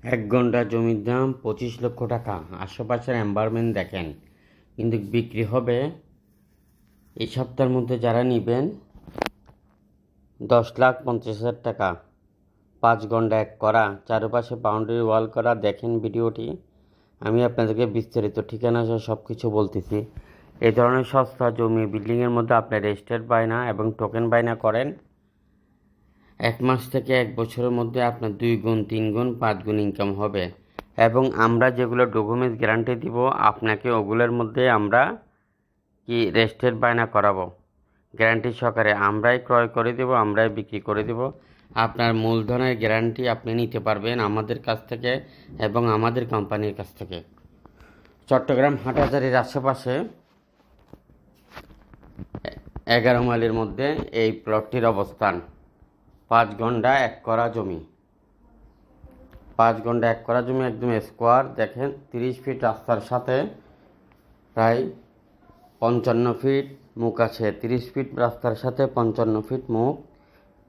এক ঘন্টা জমির দাম 25 লক্ষ টাকা। আশেপাশের এনভায়রনমেন্ট দেখেন, কিন্তু বিক্রি হবে এই সপ্তাহের মধ্যে। যারা নেবেন 10,50,000 টাকা। 5 ঘন্টা এক করা, চারপাশে বাউন্ডারি ওয়াল করা। দেখেন ভিডিওটি, আমি আপনাদেরকে বিস্তারিত ঠিকানা সহ সব কিছু বলতেছি। এই ধরনের সস্তা জমি বিল্ডিংয়ের মধ্যে আপনি রেজিস্টার্ড বায়না এবং টোকেন বায়না করেন, 1 মাস থেকে 1 বছরের মধ্যে আপনার 2 গুণ, 3 গুণ, 5 গুণ ইনকাম হবে। এবং আমরা যেগুলো ডকুমেন্টস গ্যারান্টি দিব আপনাকে, ওগুলোর মধ্যে আমরা কি রেজিস্টার্ড বায়না করাবো গ্যারান্টি সহকারে। আমরাই ক্রয় করে দেব, আমরাই বিক্রি করে দেব। আপনার মূলধনের গ্যারান্টি আপনি নিতে পারবেন আমাদের কাছ থেকে এবং আমাদের কোম্পানির কাছ থেকে। চট্টগ্রাম হাটহাজারীর আশেপাশে 11 মাইলের মধ্যে এই প্লটটির অবস্থান। 5 ঘন্টা এক করা জমি। 5 ঘন্টা এক করা জমি, একদম স্কোয়ার। দেখেন 30 ফিট রাস্তার সাথে প্রায় 55 ফিট মুখ আছে। 30 ফিট রাস্তার সাথে 55 ফিট মুখ।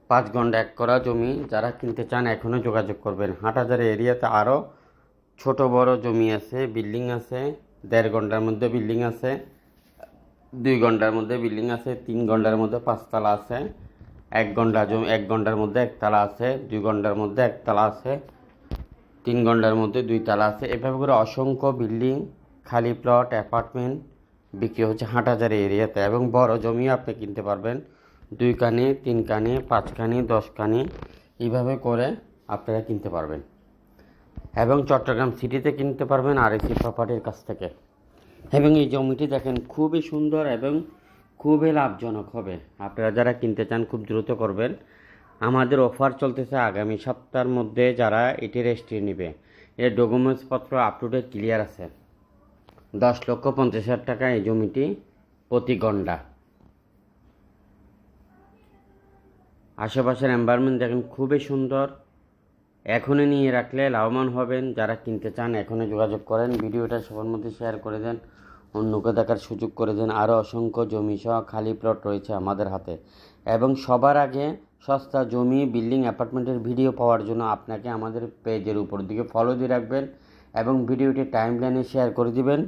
5 ঘন্টা এক করা জমি। যারা কিনতে চান এখনও যোগাযোগ করবেন। হাটহাজারী এরিয়াতে আরও ছোট বড় জমি আছে, বিল্ডিং আছে। 1.5 ঘন্টার মধ্যে বিল্ডিং আছে, 2 ঘন্টার মধ্যে বিল্ডিং আছে, 3 ঘন্টার মধ্যে 5 তলা আছে। 1 ঘন্টা জমি, 1 ঘন্টার মধ্যে 1 তলা আছে, 2 ঘন্টার মধ্যে 1 তলা আছে, 3 ঘন্টার মধ্যে 2 তলা আছে। এভাবে করে অসংখ্য বিল্ডিং, খালি প্লট, অ্যাপার্টমেন্ট বিক্রি হচ্ছে হাটহাজারী এরিয়াতে। এবং বড় জমিও আপনি কিনতে পারবেন, 2 কানি, 3 কানি, 5 কানি, 10 কানি, এইভাবে করে আপনারা কিনতে পারবেন। এবং চট্টগ্রাম সিটিতে কিনতে পারবেন আরএসি প্রপার্টির কাছ থেকে। এবং এই জমিটি দেখেন খুবই সুন্দর এবং খুবই লাভজনক হবে। আপনারা যারা কিনতে চান খুব দ্রুত করবেন। আমাদের অফার চলতেছে আগামী সপ্তাহের মধ্যে। যারা এটি রেজিস্ট্রি নেবে, এর ডকুমেন্টসপত্র আপ টু ডেট ক্লিয়ার আছে। 10,50,000 টাকা এই জমিটি প্রতি ঘন্টা। আশেপাশের এনভায়রনমেন্ট দেখেন খুবই সুন্দর। এখনই নিয়ে রাখলে লাভবান হবেন। যারা কিনতে চান এখনই যোগাযোগ করেন। ভিডিওটা সবার মধ্যে শেয়ার করে দেন, অন্যকে দেখার সুযোগ করে দেন। আরও অসংখ্য জমি সহ খালি প্লট রয়েছে আমাদের হাতে। এবং সবার আগে সস্তা জমি, বিল্ডিং, অ্যাপার্টমেন্টের ভিডিও পাওয়ার জন্য আপনাকে আমাদের পেজের উপর দিকে ফলো দিয়ে রাখবেন এবং ভিডিওটি টাইমলাইনে শেয়ার করে দিবেন।